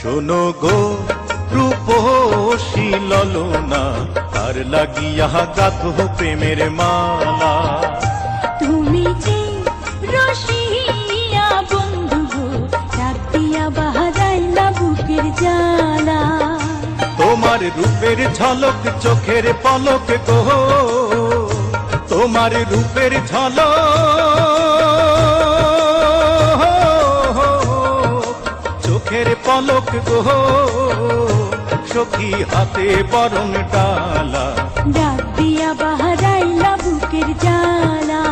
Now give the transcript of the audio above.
শোনো গো রূপসী ললনা, তার লাগিয়া গাথো প্রেমের মালা। তুমি যে রসিয়া বন্ধু গো, ডাক দিয়া বাহারাইলা বুকের জ্বালা। তোমার রূপের ঝলক চোখের পলক গো, তোমার রূপের ঝলক চোখের পলক গো, সখী হাতে বরণ ডালা। ডাক দিয়া বাহারাইলা বুকের জ্বালা।